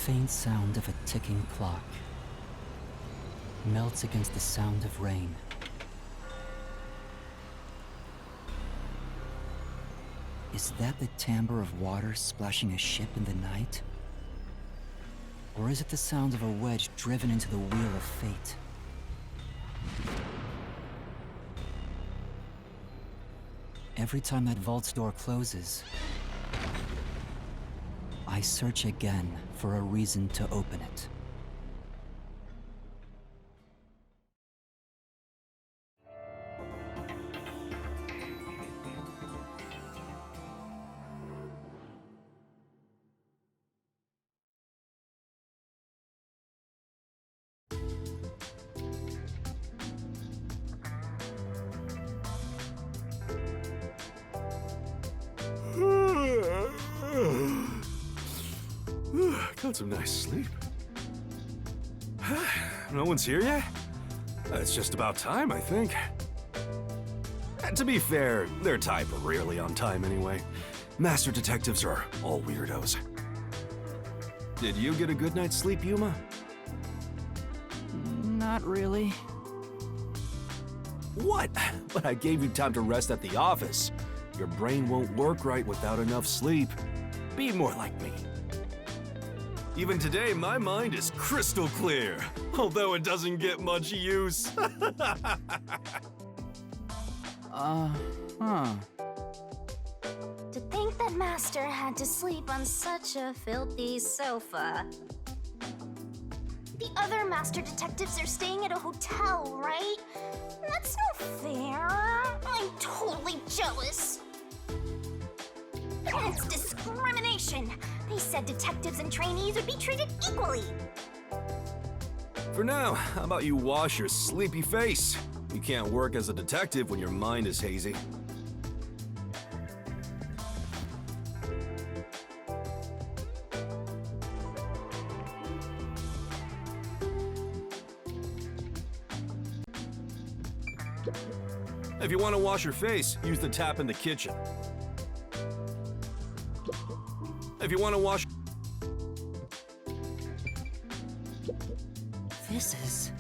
faint sound of a ticking clock melts against the sound of rain. Is that the timbre of water splashing a ship in the night? Or is it the sound of a wedge driven into the wheel of fate? Every time that vault's door closes, I search again for a reason to open it. Got some nice sleep. No one's here yet? It's just about time, I think. And to be fair, their type are rarely on time anyway. Master detectives are all weirdos. Did you get a good night's sleep, Yuma? Not really. What? But I gave you time to rest at the office. Your brain won't work right without enough sleep. Be more like me. Even today, my mind is crystal clear, although it doesn't get much use. To think that Master had to sleep on such a filthy sofa. The other Master detectives are staying at a hotel, right? That's no fair. I'm totally jealous. It's discrimination. They said detectives and trainees would be treated equally. For now, how about you wash your sleepy face? You can't work as a detective when your mind is hazy. If you want to wash your face, use the tap in the kitchen. If you want to wash... This is...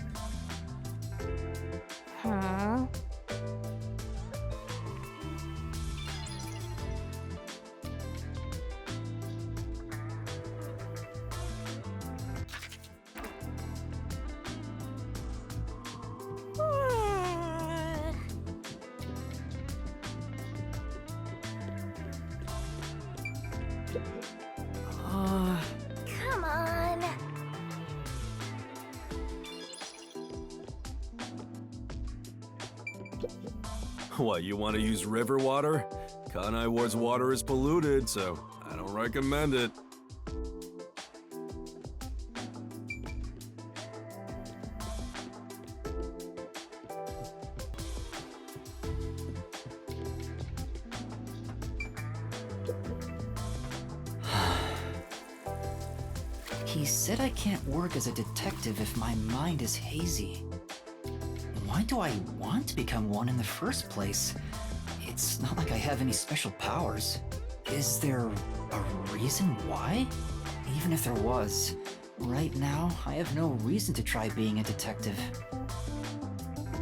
Huh? Come on. What, you want to use river water? Kanai Ward's water is polluted, so I don't recommend it. He said I can't work as a detective if my mind is hazy. Why do I want to become one in the first place? It's not like I have any special powers. Is there a reason why? Even if there was, right now I have no reason to try being a detective.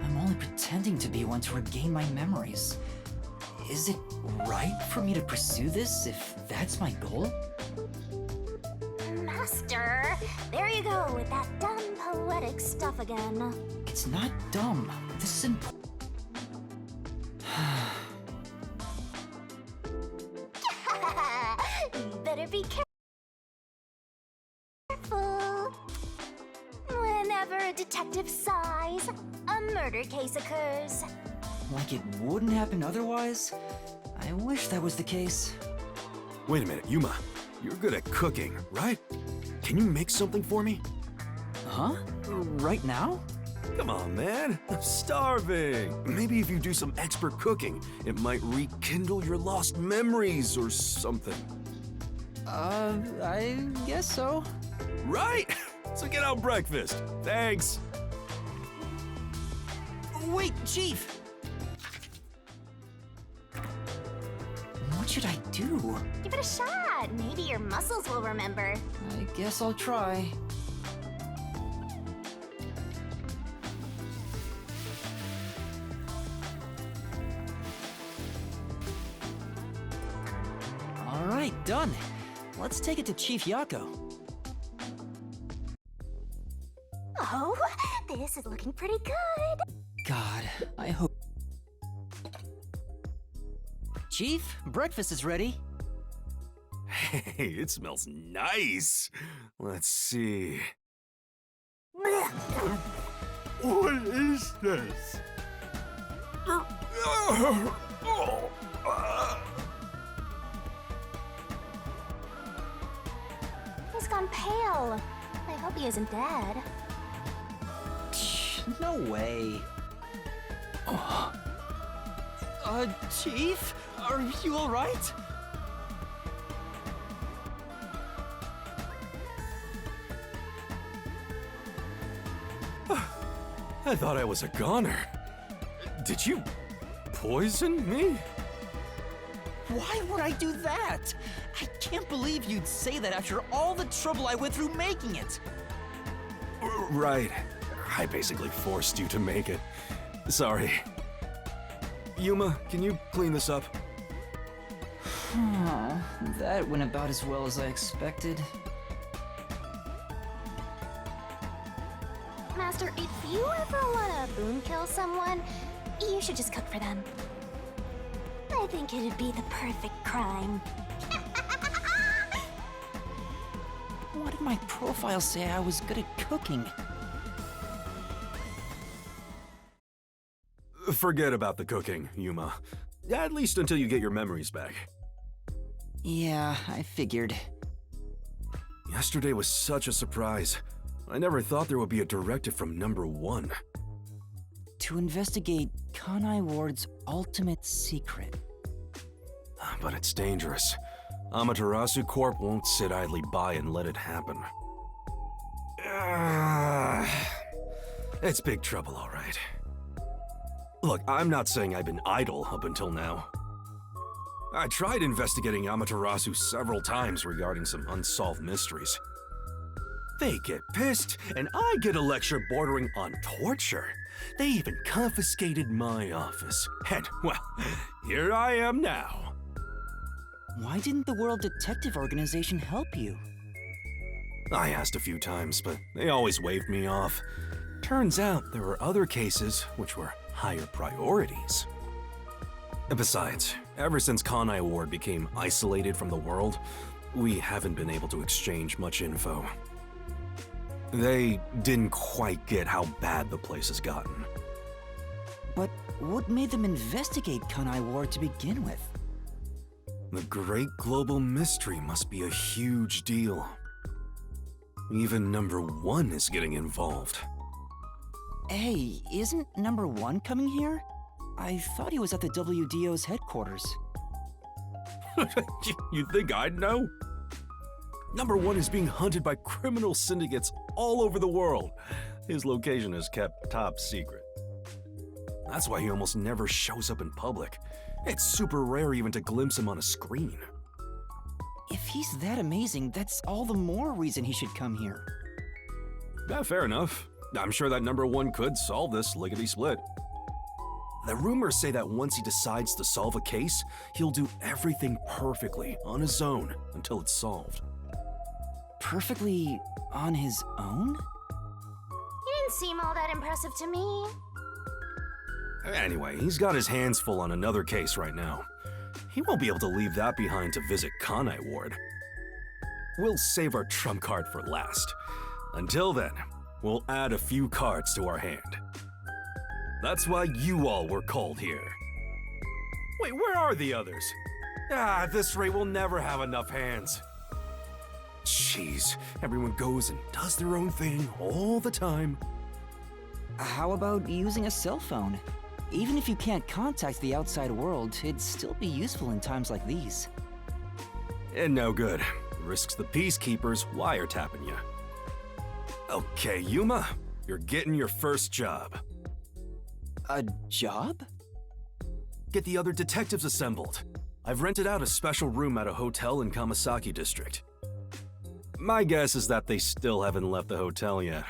I'm only pretending to be one to regain my memories. Is it right for me to pursue this if that's my goal? Master, there you go with that dumb poetic stuff again. It's not dumb. This is important. You better be careful. Whenever a detective sighs, a murder case occurs. Like it wouldn't happen otherwise? I wish that was the case. Wait a minute, Yuma. You're good at cooking, right? Can you make something for me? Huh? Right now? Come on, man. I'm starving. Maybe if you do some expert cooking, it might rekindle your lost memories or something. I guess so. Right? So get out breakfast. Thanks. Wait, Chief! What should I do? Give it a shot. that, maybe your muscles will remember. I guess I'll try. Alright, done. Let's take it to Chief Yako. Oh, this is looking pretty good. God, I hope... Chief, breakfast is ready. Hey, it smells nice. Let's see. What is this? He's gone pale. I hope he isn't dead. No way. Chief? Are you alright? I thought I was a goner. Did you poison me? Why would I do that? I can't believe you'd say that after all the trouble I went through making it. Right. I basically forced you to make it. Sorry. Yuma, can you clean this up? That went about as well as I expected. Master, if you ever want to boon kill someone, you should just cook for them. I think it'd be the perfect crime. What did my profile say I was good at cooking? Forget about the cooking, Yuma. At least until you get your memories back. Yeah, I figured. Yesterday was such a surprise. I never thought there would be a directive from number 1. To investigate Kanai Ward's ultimate secret. But it's dangerous. Amaterasu Corp won't sit idly by and let it happen. It's big trouble, all right. Look, I'm not saying I've been idle up until now. I tried investigating Amaterasu several times regarding some unsolved mysteries. They get pissed, and I get a lecture bordering on torture. They even confiscated my office. And, well, here I am now. Why didn't the World Detective Organization help you? I asked a few times, but they always waved me off. Turns out there were other cases which were higher priorities. And besides, ever since Kanai Ward became isolated from the world, we haven't been able to exchange much info. They didn't quite get how bad the place has gotten. But what made them investigate Kanai Ward to begin with? The great global mystery must be a huge deal. Even number 1 is getting involved. Hey, isn't number 1 coming here? I thought he was at the WDO's headquarters. You think I'd know? Number 1 is being hunted by criminal syndicates all over the world. His location is kept top secret. That's why he almost never shows up in public. It's super rare even to glimpse him on a screen. If he's that amazing, that's all the more reason he should come here. Yeah, fair enough. I'm sure that number 1 could solve this lickety-split. The rumors say that once he decides to solve a case, he'll do everything perfectly on his own until it's solved. Perfectly on his own? He didn't seem all that impressive to me. Anyway, he's got his hands full on another case right now. He won't be able to leave that behind to visit Kanai Ward. We'll save our trump card for last. Until then, we'll add a few cards to our hand. That's why you all were called here. Wait, where are the others? At this rate, we'll never have enough hands. Jeez, everyone goes and does their own thing all the time. How about using a cell phone? Even if you can't contact the outside world, it'd still be useful in times like these. And no good. Risks the peacekeepers wiretapping you. Okay, Yuma, you're getting your first job. A job? Get the other detectives assembled. I've rented out a special room at a hotel in Kamasaki District. My guess is that they still haven't left the hotel yet.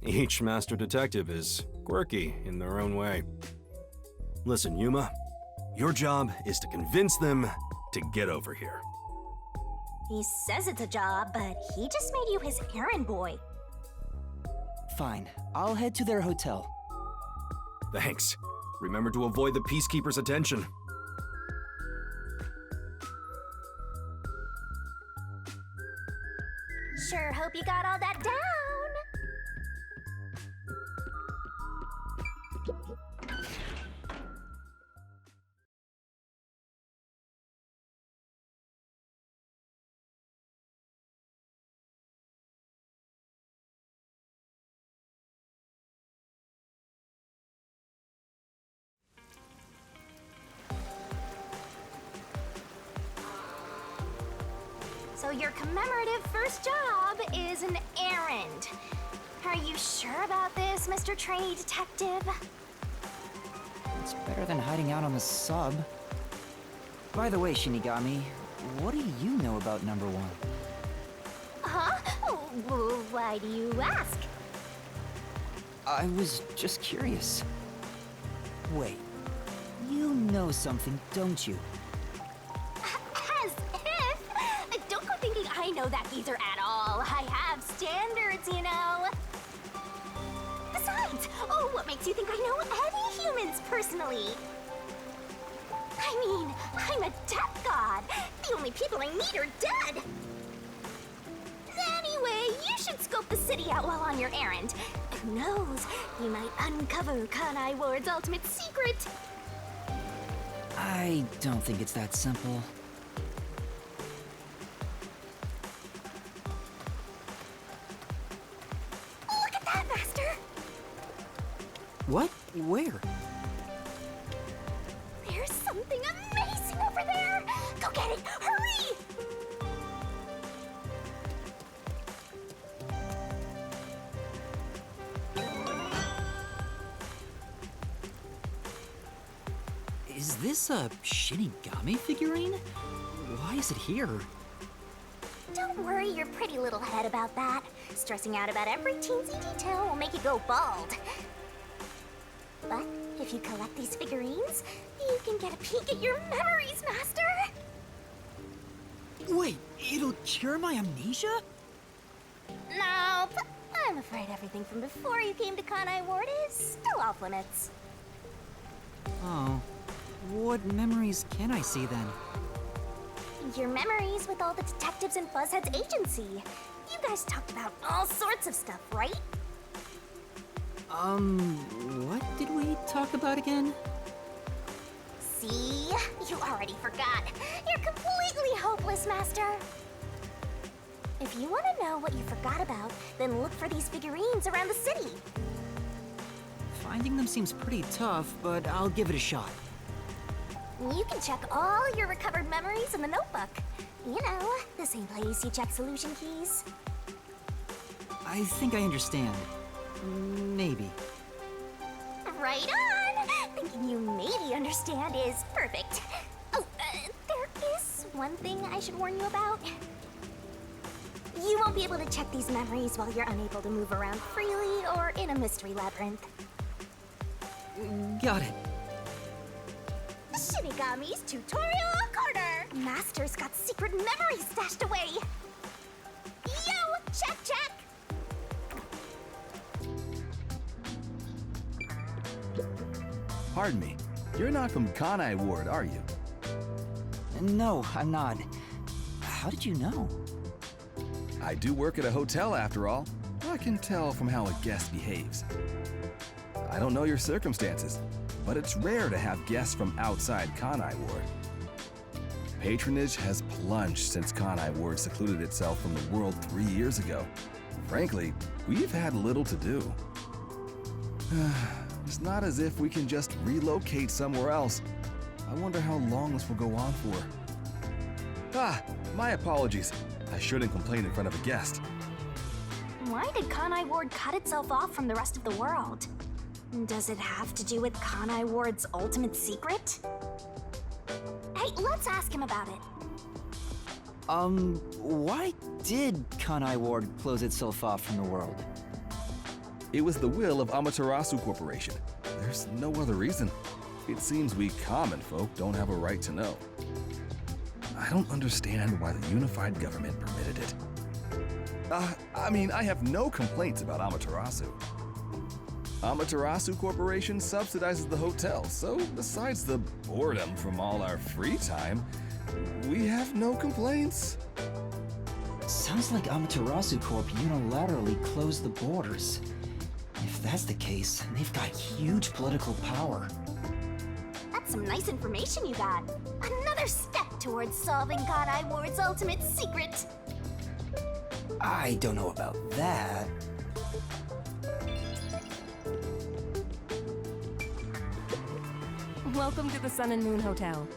Each master detective is quirky in their own way. Listen, Yuma, your job is to convince them to get over here. He says it's a job, but he just made you his errand boy. Fine, I'll head to their hotel. Thanks. Remember to avoid the Peacekeeper's attention. Sure hope you got all that down. So your commemorative first job is an errand. Are you sure about this, Mr. Trainee Detective? It's better than hiding out on the sub. By the way, Shinigami, what do you know about number 1? Huh? Why do you ask? I was just curious. Wait, you know something, don't you? As if! Don't go thinking I know that geezer at all. I have standards, you know. Besides, what makes you think I know any humans personally? I mean, I'm a death god. The only people I need are dead. Anyway, you should scope the city out while on your errand. Who knows? You might uncover Kanai Ward's ultimate secret. I don't think it's that simple. Look at that, Master! What? Where? There's something amazing over there! Go get it! Hurry! Is this a Shinigami figurine? Why is it here? Don't worry your pretty little head about that. Stressing out about every teensy detail will make you go bald. But if you collect these figurines, you can get a peek at your memories, Master! Wait, it'll cure my amnesia? Nope. I'm afraid everything from before you came to Kanai Ward is still off limits. Oh. What memories can I see then? Your memories with all the detectives in Fuzzhead's agency. You guys talked about all sorts of stuff, right? What did we talk about again? See? You already forgot. You're completely hopeless, Master. If you want to know what you forgot about, then look for these figurines around the city. Finding them seems pretty tough, but I'll give it a shot. You can check all your recovered memories in the notebook. You know, the same place you check solution keys. I think I understand. Maybe. Right on! Thinking you maybe understand is perfect. Oh, there is one thing I should warn you about. You won't be able to check these memories while you're unable to move around freely or in a mystery labyrinth. Got it. Shinigami's Tutorial Corner! Master's got secret memories stashed away! Yo! Check, check! Pardon me, you're not from Kanai Ward, are you? No, I'm not. How did you know? I do work at a hotel after all. I can tell from how a guest behaves. I don't know your circumstances, but it's rare to have guests from outside Kanai Ward. Patronage has plunged since Kanai Ward secluded itself from the world 3 years ago. Frankly, we've had little to do. It's not as if we can just relocate somewhere else. I wonder how long this will go on for. My apologies. I shouldn't complain in front of a guest. Why did Kanai Ward cut itself off from the rest of the world? Does it have to do with Kanai Ward's ultimate secret? Hey, Right, let's ask him about it. Why did Kanai Ward close itself off from the world? It was the will of Amaterasu Corporation. There's no other reason. It seems we common folk don't have a right to know. I don't understand why the unified government permitted it. I have no complaints about Amaterasu. Amaterasu Corporation subsidizes the hotel, so besides the boredom from all our free time, we have no complaints. Sounds like Amaterasu Corp unilaterally closed the borders. If that's the case, they've got huge political power. That's some nice information you got. Another step towards solving Kanai Ward's ultimate secret. I don't know about that. Welcome to the Sun and Moon Hotel.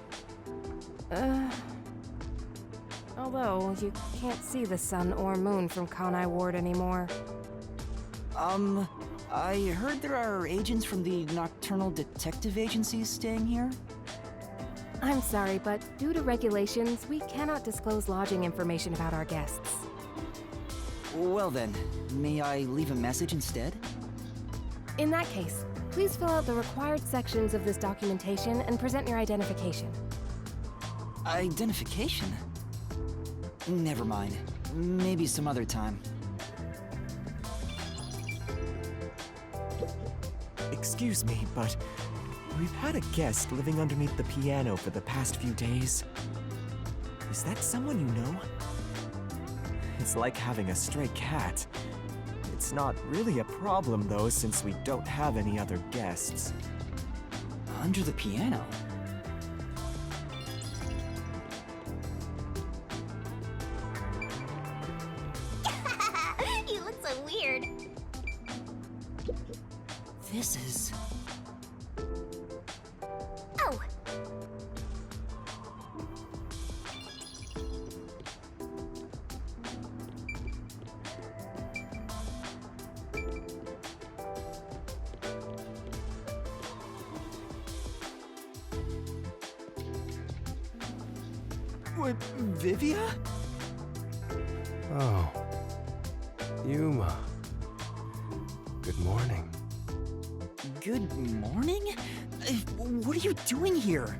Although you can't see the sun or moon from Kanai Ward anymore. I heard there are agents from the Nocturnal Detective Agencies staying here? I'm sorry, but due to regulations, we cannot disclose lodging information about our guests. Well then, may I leave a message instead? In that case, please fill out the required sections of this documentation and present your identification. Identification? Never mind. Maybe some other time. Excuse me, but we've had a guest living underneath the piano for the past few days. Is that someone you know? It's like having a stray cat. It's not really a problem, though, since we don't have any other guests. Under the piano? You look so weird. This is... Oh! What, Vivia? Oh. Yuma. Good morning. Good morning? What are you doing here?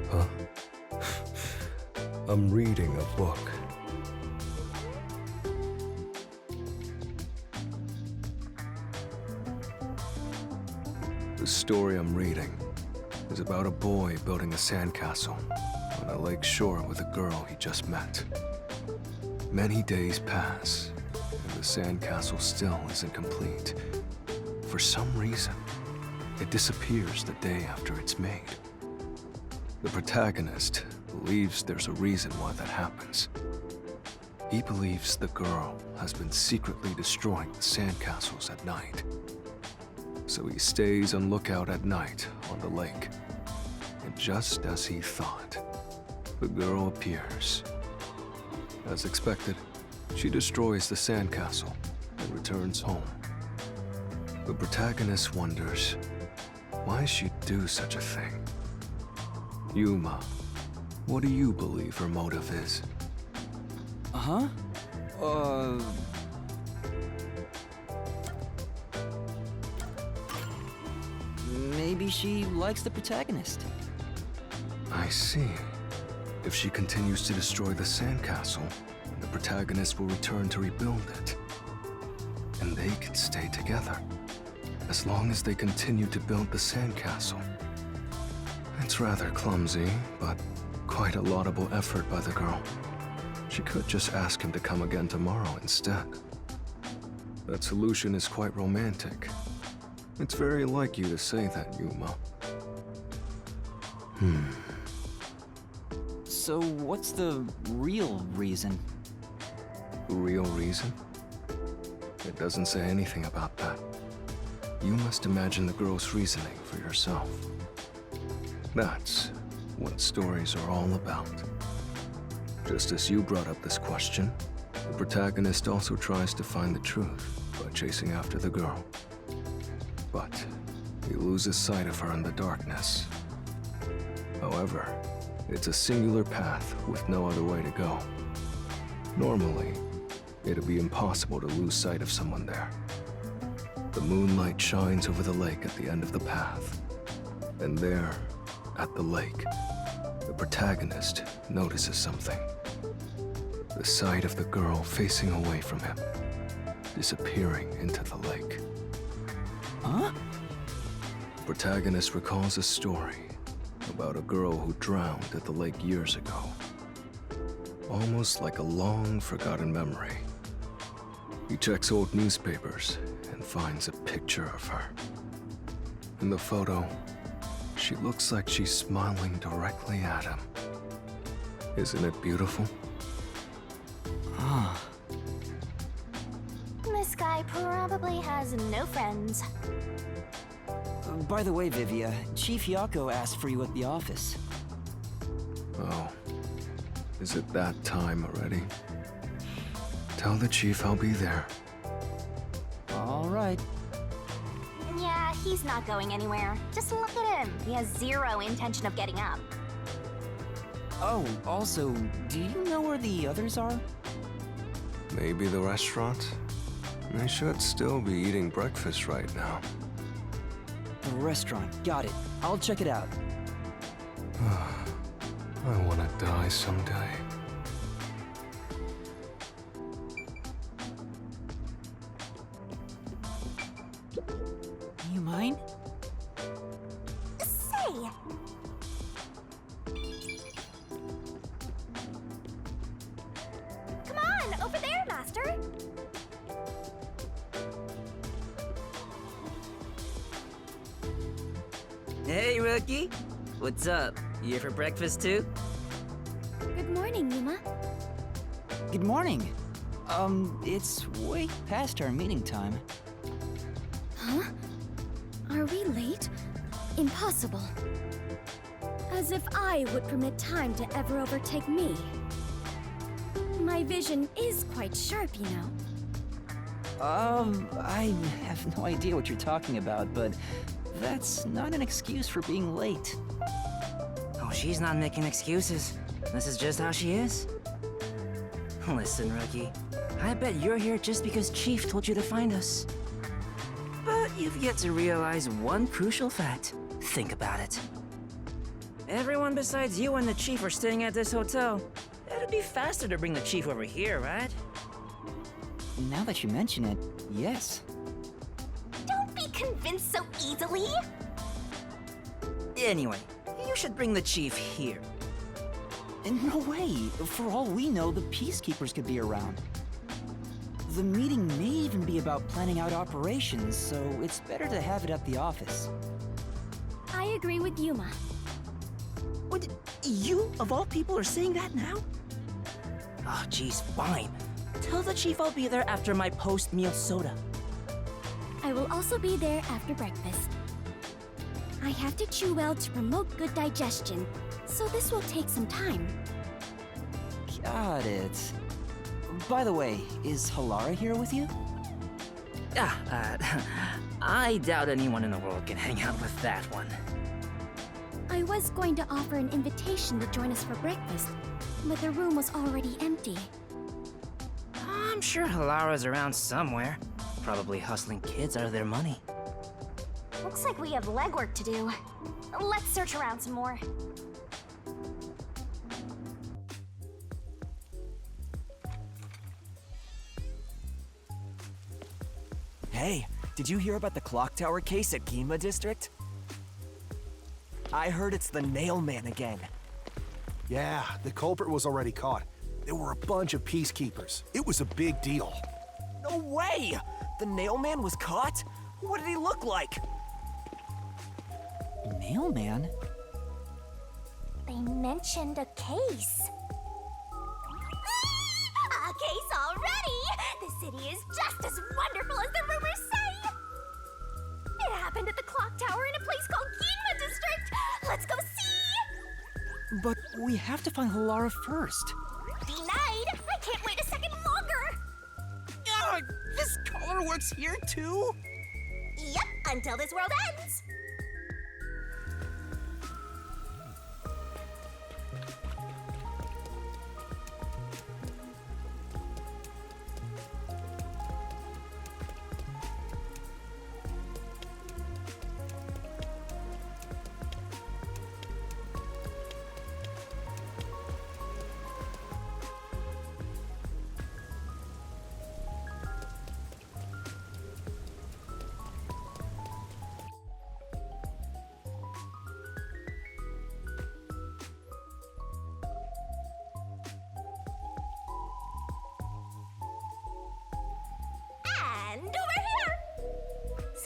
Huh? I'm reading a book. The story I'm reading is about a boy building a sandcastle on a lake shore with a girl he just met. Many days pass, and the sandcastle still isn't complete. For some reason, it disappears the day after it's made. The protagonist believes there's a reason why that happens. He believes the girl has been secretly destroying the sandcastles at night. So he stays on lookout at night on the lake. And just as he thought, the girl appears. As expected, she destroys the sandcastle and returns home. The protagonist wonders why she'd do such a thing. Yuma, what do you believe her motive is? Huh? Maybe she likes the protagonist. I see. If she continues to destroy the sandcastle, the protagonist will return to rebuild it. And they can stay together, as long as they continue to build the sandcastle. It's rather clumsy, but quite a laudable effort by the girl. She could just ask him to come again tomorrow instead. That solution is quite romantic. It's very like you to say that, Yuma. So what's the real reason? Real reason? It doesn't say anything about that. You must imagine the girl's reasoning for yourself. That's what stories are all about. Just as you brought up this question, the protagonist also tries to find the truth by chasing after the girl. But he loses sight of her in the darkness. However, it's a singular path with no other way to go. Normally, it'd be impossible to lose sight of someone there. The moonlight shines over the lake at the end of the path. And there, at the lake, the protagonist notices something. The sight of the girl facing away from him, disappearing into the lake. Huh? The protagonist recalls a story about a girl who drowned at the lake years ago. Almost like a long forgotten memory. He checks old newspapers and finds a picture of her. In the photo, she looks like she's smiling directly at him. Isn't it beautiful? Ah. This guy probably has no friends. By the way, Vivia, Chief Yako asked for you at the office. Oh, is it that time already? Tell the chief I'll be there. All right. Yeah, he's not going anywhere. Just look at him. He has zero intention of getting up. Oh, also, do you know where the others are? Maybe the restaurant? They should still be eating breakfast right now. The restaurant. Got it. I'll check it out. I want to die someday. You mind? Say! Come on, over there, Master! Hey, rookie. What's up? You here for breakfast too? Good morning, Yuma. Good morning. It's way past our meeting time. Huh? Are we late? Impossible. As if I would permit time to ever overtake me. My vision is quite sharp, you know. I have no idea what you're talking about, but that's not an excuse for being late. Oh, she's not making excuses. This is just how she is. Listen, rookie. I bet you're here just because Chief told you to find us. But you've yet to realize one crucial fact. Think about it. Everyone besides you and the Chief are staying at this hotel. It'd be faster to bring the Chief over here, right? Now that you mention it, yes. Don't be convinced so easily! Anyway, you should bring the Chief here. No way. For all we know, the Peacekeepers could be around. The meeting may even be about planning out operations, so it's better to have it at the office. I agree with Yuma. What? You, of all people, are saying that now? Oh, geez, fine. Tell the Chief I'll be there after my post-meal soda. I will also be there after breakfast. I have to chew well to promote good digestion, so this will take some time. Got it. By the way, is Halara here with you? I doubt anyone in the world can hang out with that one. I was going to offer an invitation to join us for breakfast, but the room was already empty. I'm sure Halara's around somewhere, probably hustling kids out of their money. Looks like we have legwork to do. Let's search around some more. Hey, did you hear about the clock tower case at Gima District? I heard it's the Nail Man again. Yeah, the culprit was already caught. There were a bunch of peacekeepers. It was a big deal. No way! The Nail Man was caught? What did he look like? Mailman? They mentioned a case. A case already! The city is just as wonderful as the rumors say! It happened at the clock tower in a place called Yuma District! Let's go see! But we have to find Halara first. Denied! I can't wait a second longer! This color works here too? Yep, until this world ends!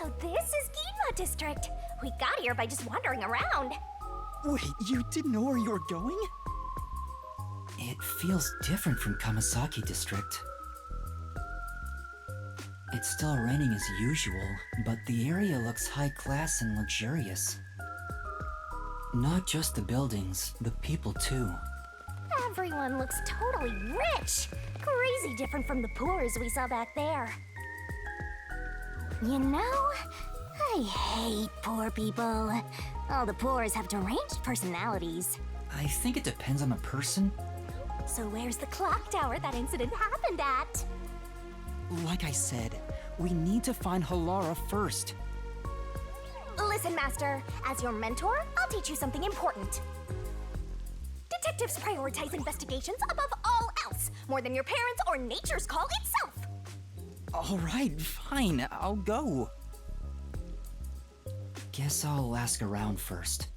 So this is Ginma District. We got here by just wandering around. Wait, you didn't know where you were going? It feels different from Kamasaki District. It's still raining as usual, but the area looks high class and luxurious. Not just the buildings, the people too. Everyone looks totally rich. Crazy different from the poors we saw back there. You know, I hate poor people. All the poors have deranged personalities. I think it depends on the person. So where's the clock tower that incident happened at? Like I said, we need to find Halara first. Listen, Master, as your mentor, I'll teach you something important. Detectives prioritize investigations above all else, more than your parents or nature's call itself. All right, fine, I'll go. Guess I'll ask around first.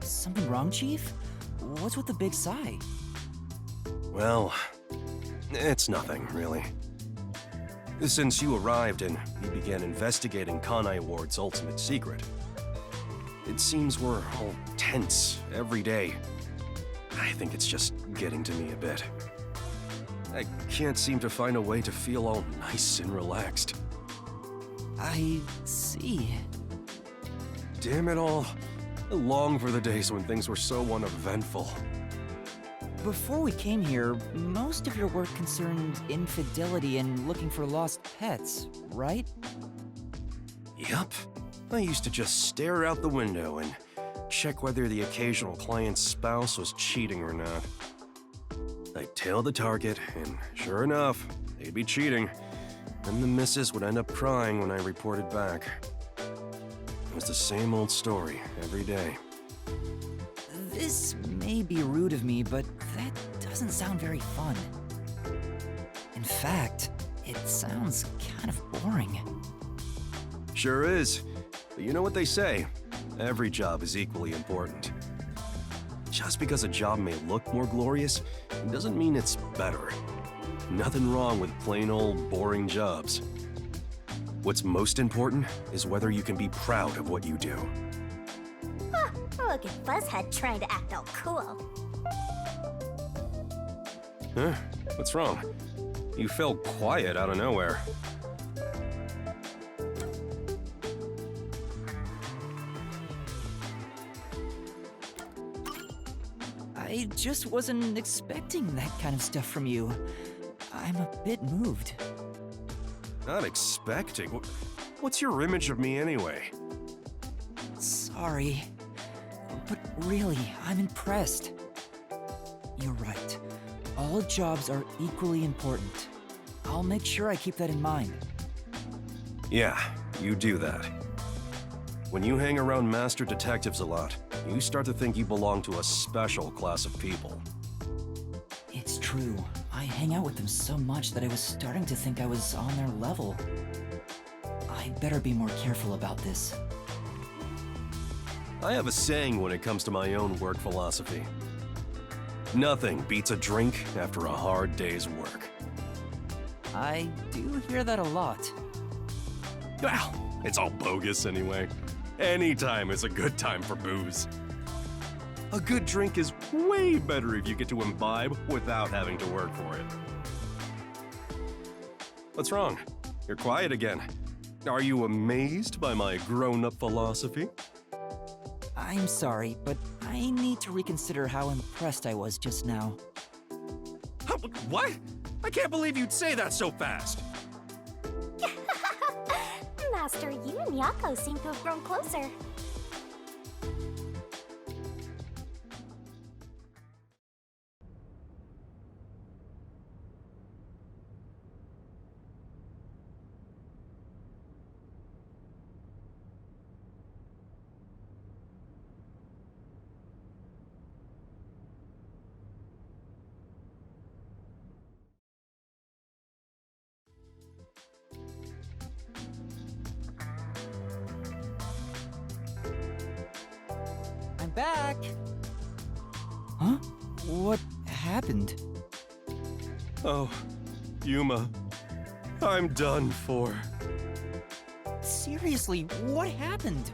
Something wrong, Chief? What's with the big sigh? Well, it's nothing, really. Since you arrived and we began investigating Kanai Ward's ultimate secret, it seems we're all tense every day. I think it's just getting to me a bit. I can't seem to find a way to feel all nice and relaxed. I see. Damn it all. I long for the days when things were so uneventful. Before we came here, most of your work concerned infidelity and looking for lost pets, right? Yup. I used to just stare out the window and check whether the occasional client's spouse was cheating or not. I'd tail the target, and sure enough, they'd be cheating. Then the missus would end up crying when I reported back. It was the same old story every day. This may be rude of me, but that doesn't sound very fun. In fact, it sounds kind of boring. Sure is. But you know what they say, every job is equally important. Just because a job may look more glorious, it doesn't mean it's better. Nothing wrong with plain old boring jobs. What's most important is whether you can be proud of what you do. Huh, look at Buzzhead trying to act all cool. Huh? What's wrong? You fell quiet out of nowhere. I just wasn't expecting that kind of stuff from you. I'm a bit moved. Not expecting? What's your image of me anyway? Sorry. But really, I'm impressed. You're right. All jobs are equally important. I'll make sure I keep that in mind. Yeah, you do that. When you hang around master detectives a lot, you start to think you belong to a special class of people. It's true. I hang out with them so much that I was starting to think I was on their level. I better be more careful about this. I have a saying when it comes to my own work philosophy. Nothing beats a drink after a hard day's work. I do hear that a lot. Well, it's all bogus anyway. Any time is a good time for booze. A good drink is way better if you get to imbibe without having to work for it. What's wrong? You're quiet again. Are you amazed by my grown-up philosophy? I'm sorry, but I need to reconsider how impressed I was just now. What? I can't believe you'd say that so fast. Master, you and Yako seem to have grown closer. I'm back! Huh? What happened? Oh, Yuma, I'm done for. Seriously, what happened?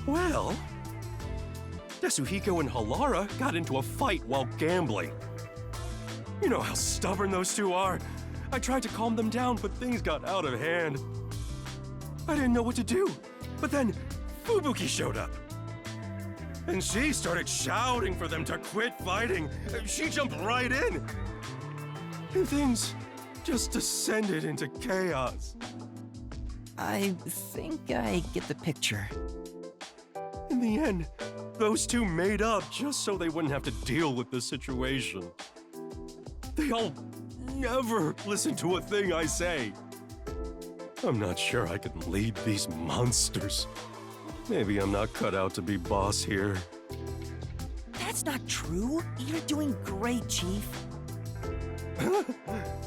Well, Yasuhiko and Halara got into a fight while gambling. You know how stubborn those two are. I tried to calm them down, but things got out of hand. I didn't know what to do, but then Fubuki showed up. And she started shouting for them to quit fighting. She jumped right in. And things just descended into chaos. I think I get the picture. In the end, those two made up just so they wouldn't have to deal with the situation. They'll never listen to a thing I say. I'm not sure I can lead these monsters. Maybe I'm not cut out to be boss here. That's not true. You're doing great, Chief.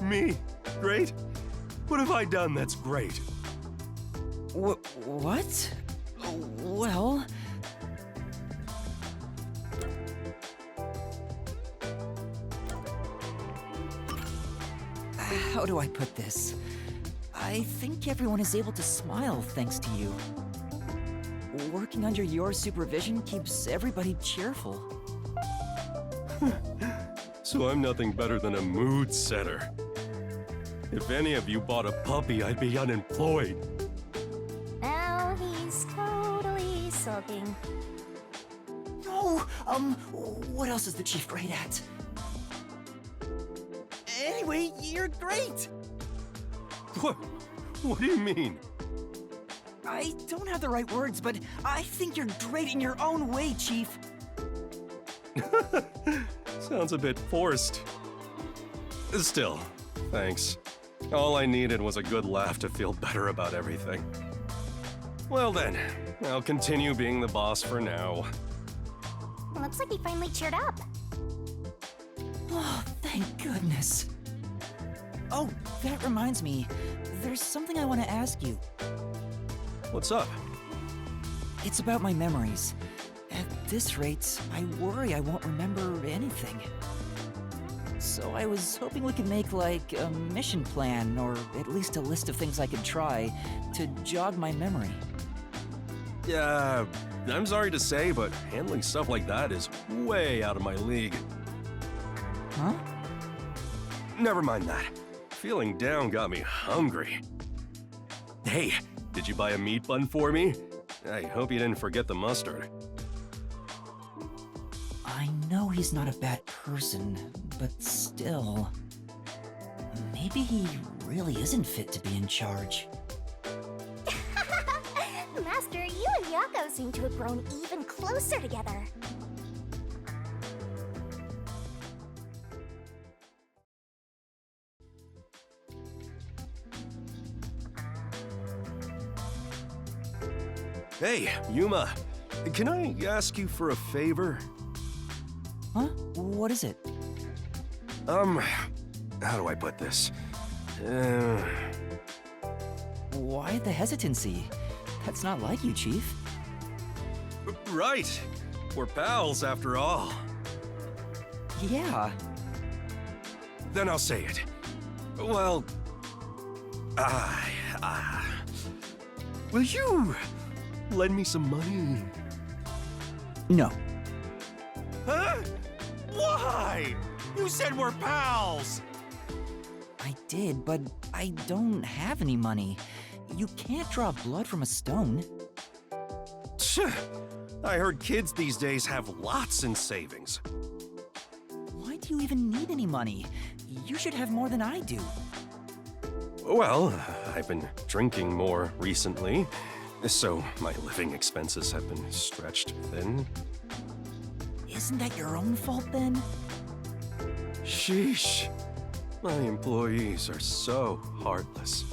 Me? Great? What have I done that's great? What? Well... How do I put this? I think everyone is able to smile thanks to you. Working under your supervision keeps everybody cheerful. So I'm nothing better than a mood setter. If any of you bought a puppy, I'd be unemployed. Now he's totally sulking. No! What else is the Chief great at? Anyway, you're great! What do you mean? I don't have the right words, but I think you're great in your own way, Chief. Sounds a bit forced. Still, thanks. All I needed was a good laugh to feel better about everything. Well then, I'll continue being the boss for now. Looks like he finally cheered up. Oh, thank goodness. Oh, that reminds me. There's something I want to ask you. What's up? It's about my memories. At this rate, I worry I won't remember anything. So I was hoping we could make, like, a mission plan, or at least a list of things I could try, to jog my memory. Yeah, I'm sorry to say, but handling stuff like that is way out of my league. Huh? Never mind that. Feeling down got me hungry. Hey, did you buy a meat bun for me? I hope you didn't forget the mustard. I know he's not a bad person, but still... Maybe he really isn't fit to be in charge. Master, you and Yako seem to have grown even closer together. Hey, Yuma, can I ask you for a favor? Huh? What is it? How do I put this? Why the hesitancy? That's not like you, Chief. Right. We're pals after all. Yeah. Then I'll say it. Well, will you lend me some money? No. Huh? Why? You said we're pals! I did, but I don't have any money. You can't draw blood from a stone. I heard kids these days have lots in savings. Why do you even need any money? You should have more than I do. Well, I've been drinking more recently, so my living expenses have been stretched thin. Isn't that your own fault then? Sheesh. My employees are so heartless.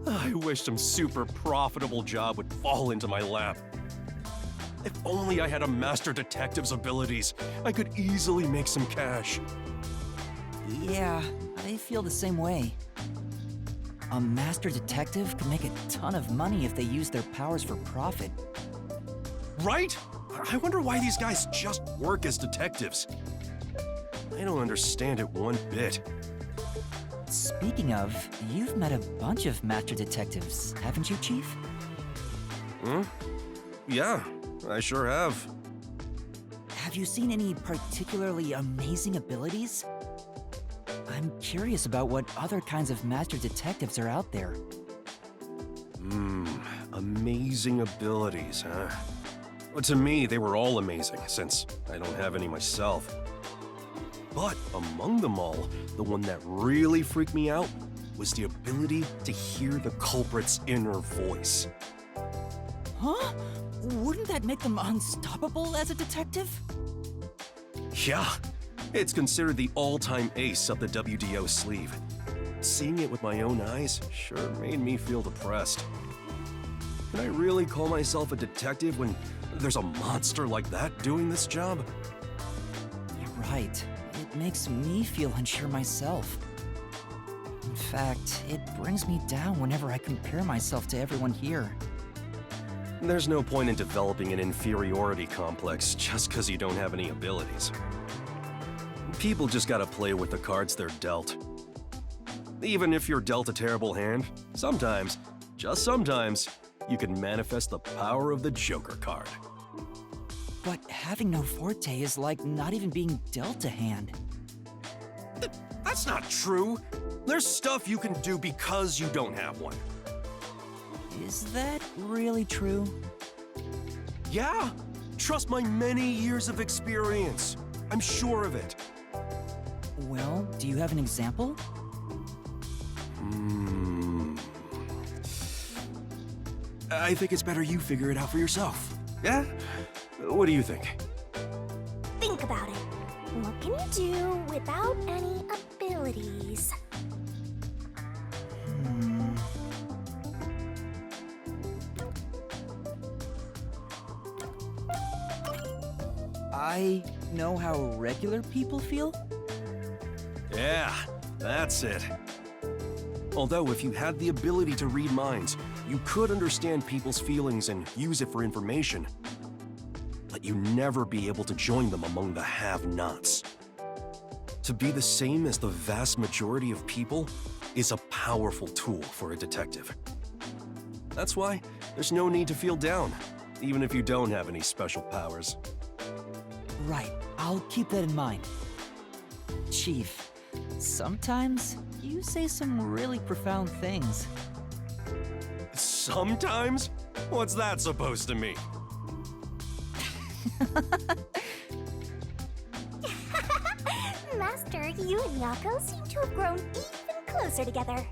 I wish some super profitable job would fall into my lap. If only I had a master detective's abilities, I could easily make some cash. Yeah, I feel the same way. A master detective could make a ton of money if they used their powers for profit. Right? I wonder why these guys just work as detectives. I don't understand it one bit. Speaking of, you've met a bunch of master detectives, haven't you, Chief? Hmm? Yeah, I sure have. Have you seen any particularly amazing abilities? I'm curious about what other kinds of master detectives are out there. Amazing abilities, huh? Well, to me, they were all amazing, since I don't have any myself. But among them all, the one that really freaked me out was the ability to hear the culprit's inner voice. Huh? Wouldn't that make them unstoppable as a detective? Yeah, it's considered the all-time ace up the WDO sleeve. Seeing it with my own eyes sure made me feel depressed. Can I really call myself a detective when there's a monster like that doing this job? You're right. It makes me feel unsure myself. In fact, it brings me down whenever I compare myself to everyone here. There's no point in developing an inferiority complex just because you don't have any abilities. People just gotta play with the cards they're dealt. Even if you're dealt a terrible hand, sometimes, just sometimes, you can manifest the power of the Joker card. But having no forte is like not even being dealt a hand. That's not true. There's stuff you can do because you don't have one. Is that really true? Yeah, trust my many years of experience. I'm sure of it. Well, do you have an example? I think it's better you figure it out for yourself. Yeah? What do you think? Think about it. What can you do without any abilities? I know how regular people feel? Yeah, that's it. Although if you had the ability to read minds, you could understand people's feelings and use it for information. But you'd never be able to join them among the have-nots. To be the same as the vast majority of people is a powerful tool for a detective. That's why there's no need to feel down, even if you don't have any special powers. Right, I'll keep that in mind. Chief, sometimes you say some really profound things. Sometimes? What's that supposed to mean? Master, you and Yako seem to have grown even closer together.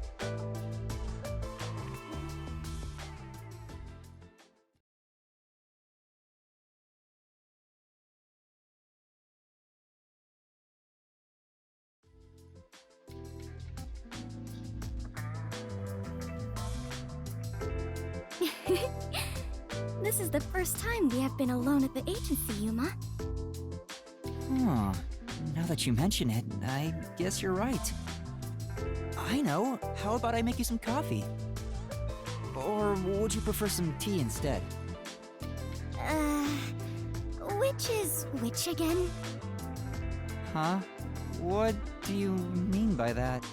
This is the first time we have been alone at the agency, Yuma. Huh. Now that you mention it, I guess you're right. I know. How about I make you some coffee? Or would you prefer some tea instead? Which is which again? Huh? What do you mean by that?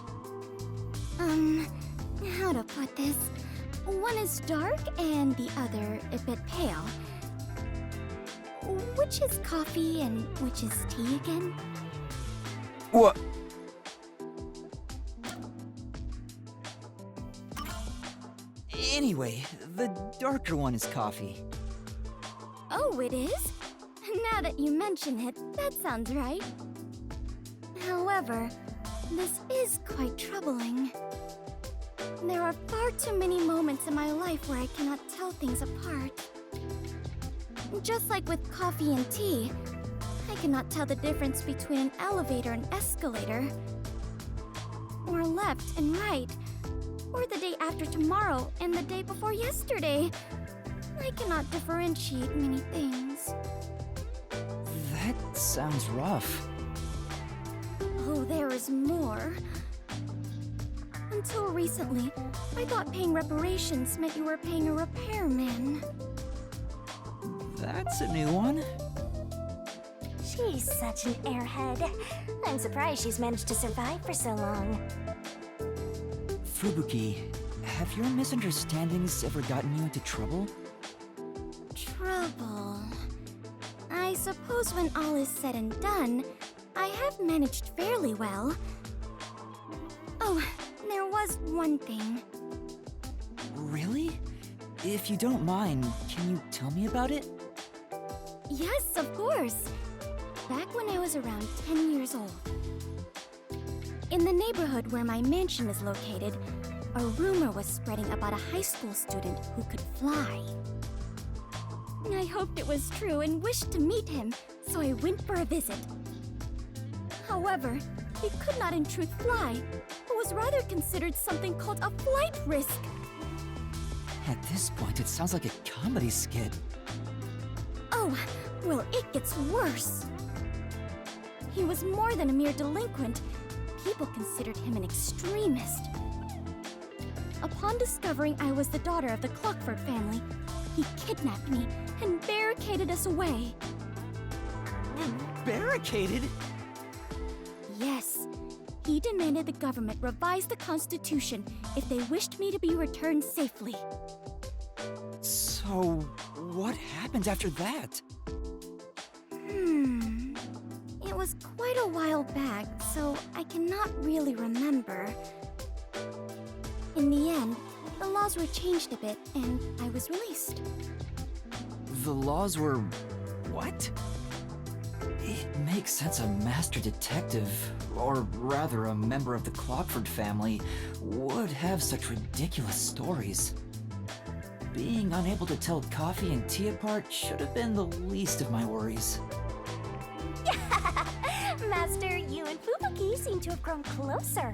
How to put this? One is dark and the other a bit pale. Which is coffee and which is tea again? What? Anyway, the darker one is coffee. Oh, it is? Now that you mention it, that sounds right. However, this is quite troubling. There are far too many moments in my life where I cannot tell things apart. Just like with coffee and tea, I cannot tell the difference between an elevator and escalator, or left and right, or the day after tomorrow and the day before yesterday. I cannot differentiate many things. That sounds rough. Oh, there is more. Until recently, I thought paying reparations meant you were paying a repairman. That That's a new one. She's such an airhead. I'm surprised she's managed to survive for so long. Fubuki, have your misunderstandings ever gotten you into trouble? Trouble. I suppose when all is said and done, I have managed fairly well. Oh, there was one thing. Really? If you don't mind, can you tell me about it? Yes, of course. Back when I was around 10 years old. In the neighborhood where my mansion is located, a rumor was spreading about a high school student who could fly. I hoped it was true and wished to meet him, so I went for a visit. However, he could not in truth fly, but was rather considered something called a flight risk. At this point, it sounds like a comedy skit. Oh, well, it gets worse. He was more than a mere delinquent. People considered him an extremist. Upon discovering I was the daughter of the Clockford family, he kidnapped me and barricaded us away. Barricaded? Yes. He demanded the government revise the Constitution if they wished me to be returned safely. So, what happened after that? It was quite a while back, so I cannot really remember. In the end, the laws were changed a bit, and I was released. The laws were... what? It makes sense a master detective, or rather a member of the Clockford family, would have such ridiculous stories. Being unable to tell coffee and tea apart should have been the least of my worries. Master, you and Fubuki seem to have grown closer.